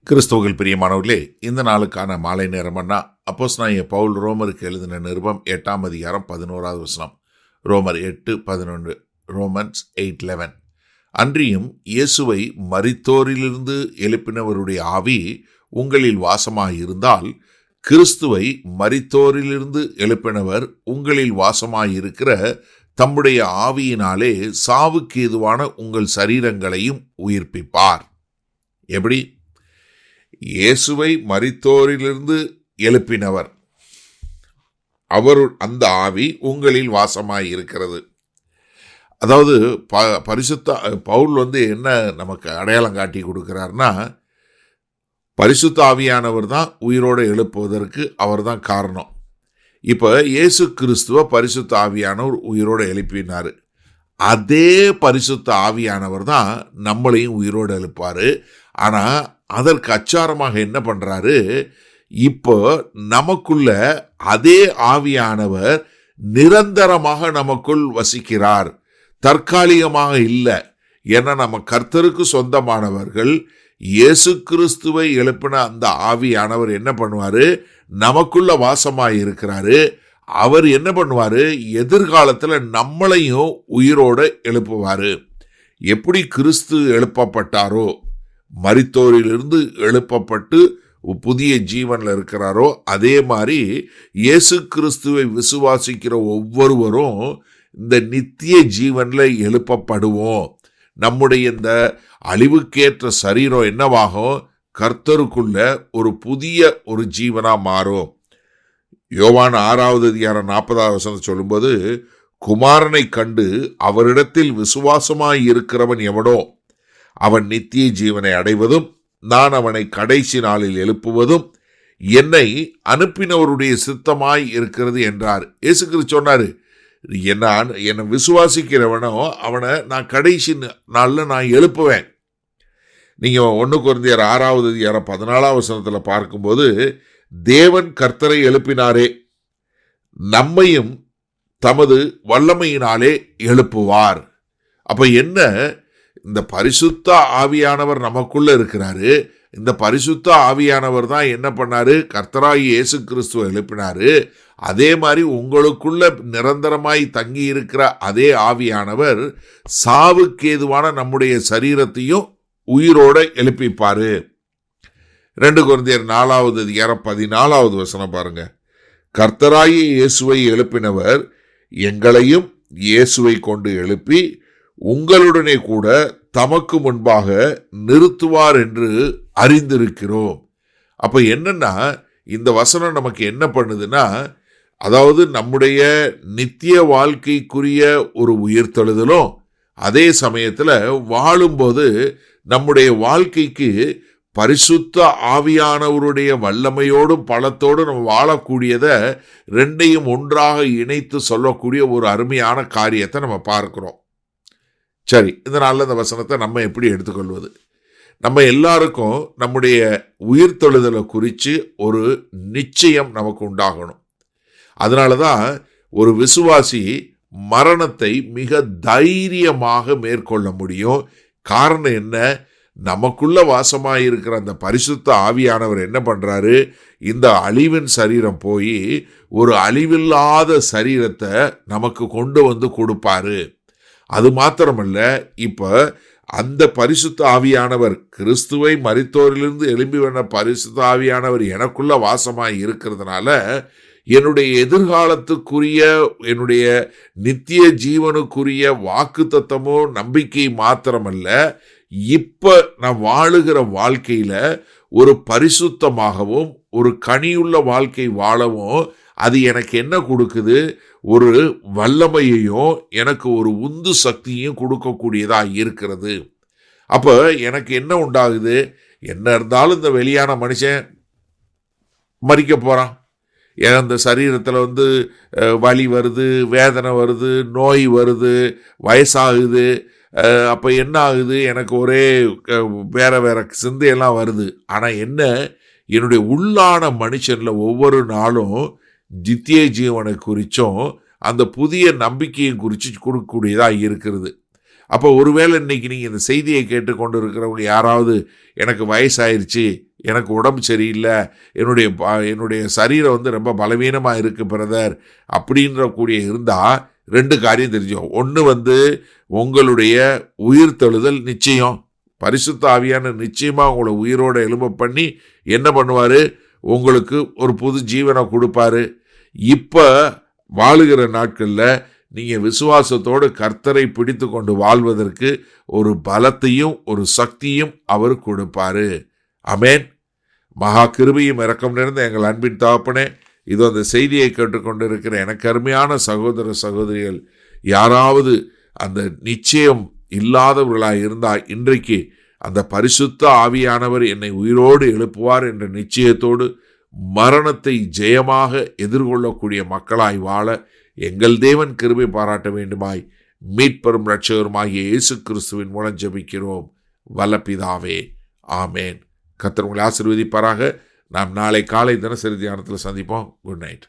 கிறிஸ்துவுக்குள் பிரியமானவர்களே, இந்த நாளுக்கான மாலை நேரம்னா அப்போஸ்தலனாகிய பவுல் ரோமருக்கு எழுதின நிருபம் 8ஆம் அதிகாரம் 11வது வசனம். ரோமர் 8:11. ரோமன்ஸ் 8:11. அன்றியும் இயேசுவை மரித்தோரிலிருந்து எழுப்பினவருடைய ஆவி உங்களில் வாசமாயிருந்தால், கிறிஸ்துவை மரித்தோரிலிருந்து எழுப்பினவர் உங்களில் வாசமாயிருக்கிற தம்முடைய ஆவியினாலே சாவுக்கு ஏதுவான உங்கள் சரீரங்களையும் உயிர்ப்பிப்பார். எப்படி? இயேசுவை மரித்தோரிலிருந்து எழுப்பினவர், அந்த ஆவி உங்களில் வாசமாய் இருக்கிறது. அதாவது பரிசுத்த பவுல் என்ன நமக்கு அடையாளம் காட்டி கொடுக்கிறார்னா, பரிசுத்த ஆவியானவர் தான் உயிரோடு எழுப்புவதற்கு அவர் தான் காரணம். இப்போ இயேசு கிறிஸ்துவ பரிசுத்த ஆவியானவர் உயிரோடு எழுப்பினார். அதே பரிசுத்த ஆவியானவர் தான் நம்மளையும் உயிரோடு எழுப்பார். ஆனால் அதற்கு அச்சாரமாக என்ன பண்ணுறாரு? இப்போ நமக்குள்ள அதே ஆவியானவர் நிரந்தரமாக நமக்குள் வசிக்கிறார், தற்காலிகமாக இல்லை. ஏன்னா நம்ம கர்த்தருக்கு சொந்தமானவர்கள். இயேசு கிறிஸ்துவை எழுப்பின அந்த ஆவியானவர் என்ன பண்ணுவார்? நமக்குள்ள வாசமாக இருக்கிறாரு. அவர் என்ன பண்ணுவார்? எதிர்காலத்தில் நம்மளையும் உயிரோடு எழுப்புவார். எப்படி கிறிஸ்து எழுப்பப்பட்டாரோ, மரித்தோரிலிருந்து எழுப்பப்பட்டு புதிய ஜீவனில் இருக்கிறாரோ, அதே மாதிரி இயேசு கிறிஸ்துவை விசுவாசிக்கிற ஒவ்வொருவரும் இந்த நித்திய ஜீவனில் எழுப்பப்படுவோம். நம்முடைய இந்த அழிவுக்கேற்ற சரீரம் என்னவாகும்? கர்த்தருக்குள்ள ஒரு புதிய ஒரு ஜீவனாக மாறும். யோவான் 6வது அதிகாரம் 40வது வசனத்தை சொல்லும்போது, குமாரனை கண்டு அவரிடத்தில் விசுவாசமாய் இருக்கிறவன் எவனோ அவன் நித்திய ஜீவனை அடைவதும், நான் அவனை கடைசி நாளில் எழுப்புவதும் என்னை அனுப்பினவருடைய சித்தமாய் இருக்கிறது என்றார். இயேசு கிறிஸ்து சொன்னார், என்னை விசுவாசிக்கிறவனோ அவனை நான் கடைசி நாளில் நான் எழுப்புவேன். நீங்கள் 1 கொரிந்தியர் 6வது அதிகாரம் 14வது வசனத்தில் பார்க்கும்போது, தேவன் கர்த்தரை எழுப்பினாரே, நம்மையும் தமது வல்லமையினாலே எழுப்புவார். அப்போ என்ன? இந்த பரிசுத்த ஆவியானவர் நமக்குள்ள இருக்கிறாரு. இந்த பரிசுத்த ஆவியானவர் தான் என்ன பண்ணாரு? கர்த்தராகிய இயேசு கிறிஸ்துவை எழுப்பினாரு. அதே மாதிரி உங்களுக்குள்ள நிரந்தரமாய் தங்கி இருக்கிற அதே ஆவியானவர் சாவுக்கு ஏதுவான நம்முடைய சரீரத்தையும் உயிரோட எழுப்பிப்பாரு. 2 கொரிந்தியர் 4வது அதிகாரம் 14வது வசனம் பாருங்க. கர்த்தராகிய இயேசுவை எழுப்பினவர் எங்களையும் இயேசுவை கொண்டு எழுப்பி உங்களுடனே கூட தமக்கு முன்பாக நிறுத்துவார் என்று அறிந்திருக்கிறோம். அப்ப என்னன்னா, இந்த வசனம் நமக்கு என்ன பண்ணுதுன்னா, அதாவது நம்முடைய நித்திய வாழ்க்கைக்குரிய ஒரு உயிர்த்தெழுதலும், அதே சமயத்தில் வாழும்போது நம்முடைய வாழ்க்கைக்கு பரிசுத்த ஆவியானவருடைய வல்லமையோடும் பலத்தோடும் நம்ம வாழக்கூடியதை ரெண்டையும் ஒன்றாக இணைத்து சொல்லக்கூடிய ஒரு அருமையான காரியத்தை நம்ம பார்க்கிறோம். சரி, இதனால இந்த வசனத்தை நம்ம எப்படி எடுத்துக்கொள்வது? நம்ம எல்லாருக்கும் நம்முடைய உயிர்த்தெழுதலை குறித்து ஒரு நிச்சயம் நமக்கு உண்டாகணும். அதனால தான் ஒரு விசுவாசி மரணத்தை மிக தைரியமாக மேற்கொள்ள முடியும். காரணம் என்ன? நமக்குள்ள வாசமாயிருக்கிற அந்த பரிசுத்த ஆவியானவர் என்ன பண்ணுறாரு? இந்த அழிவின் சரீரம் போய் ஒரு அழிவில்லாத சரீரத்தை நமக்கு கொண்டு வந்து கொடுப்பாரு. அது மாத்திரமல்ல, இப்போ அந்த பரிசுத்த ஆவியானவர், கிறிஸ்துவை மரித்தோரிலிருந்து எழும்பி வந்த பரிசுத்த ஆவியானவர் எனக்குள்ள வாசமாய் இருக்கிறதுனால என்னுடைய எதிர்காலத்துக்குரிய, என்னுடைய நித்திய ஜீவனுக்குரிய வாக்கு தத்தமோ நம்பிக்கை மாத்திரமல்ல, இப்போ நான் வாழுகிற வாழ்க்கையில ஒரு பரிசுத்தமாகவும் ஒரு கனியுள்ள வாழ்க்கை வாழவும் அது எனக்கு என்ன கொடுக்குது? ஒரு வல்லமையையும் எனக்கு ஒரு உந்து சக்தியையும் கொடுக்கக்கூடியதாக இருக்கிறது. அப்போ எனக்கு என்ன உண்டாகுது? என்ன இருந்தாலும் இந்த வெளியான மனுஷன் மறிக்க போகிறான். இந்த சரீரத்தில் வலி வருது, வேதனை வருது, நோய் வருது, வயசாகுது. அப்போ என்ன ஆகுது? எனக்கு ஒரே வேற சிந்தையெல்லாம் வருது. ஆனால் என்ன? என்னுடைய உள்ளான மனுஷனில் ஒவ்வொரு நாளும் நித்திய ஜீவனை குறித்தும் அந்த புதிய நம்பிக்கையை குறித்து கொடுக்கக்கூடியதாக இருக்கிறது. அப்போ ஒருவேளை இன்னைக்கு நீங்கள் இந்த செய்தியை கேட்டுக்கொண்டு இருக்கிறவங்க யாராவது எனக்கு வயசாயிருச்சு, எனக்கு உடம்பு சரியில்லை, என்னுடைய சரீரம் வந்து ரொம்ப பலவீனமாக இருக்குது பிரதர் அப்படின்ற கூடிய இருந்தால் 2 காரியம் தெரிஞ்சோம். ஒன்று வந்து உங்களுடைய உயிர்த்தெழுதல் நிச்சயம். பரிசுத்த ஆவியான நிச்சயமாக உங்களை உயிரோடு எழும்ப பண்ணி என்ன பண்ணுவார், உங்களுக்கு ஒரு புது ஜீவனை கொடுப்பாரு. இப்போ வாழுகிற நாட்களில் நீங்கள் விசுவாசத்தோடு கர்த்தரை பிடித்து கொண்டு வாழ்வதற்கு ஒரு பலத்தையும் ஒரு சக்தியும் அவர் கொடுப்பாரு. ஆமென். மகா கிருபையும் இரக்கம் நிறைந்த எங்கள் அன்பின் தகப்பனே, இதோ அந்த செய்தியை கேட்டுக்கொண்டிருக்கிற எனக்கு அருமையான சகோதர சகோதரிகள் யாராவது அந்த நிச்சயம் இல்லாதவர்களாக இருந்தால் இன்றைக்கு அந்த பரிசுத்த ஆவியானவர் என்னை உயிரோடு எழுப்புவார் என்ற நிச்சயத்தோடு மரணத்தை ஜெயமாக எதிர்கொள்ளக்கூடிய மக்களாய் வாழ எங்கள் தேவன் கிருபை பாராட்ட வேண்டுமாய் மீட்பெரும் இரட்சகருமாகிய இயேசு கிறிஸ்துவின் மூலம் ஜெபிக்கிறோம் வல்ல பிதாவே, ஆமேன். கர்த்தர் உங்களை ஆசீர்வதிப்பாராக. நாம் நாளை காலை தினசரி தியானத்தில் சந்திப்போம். Good night.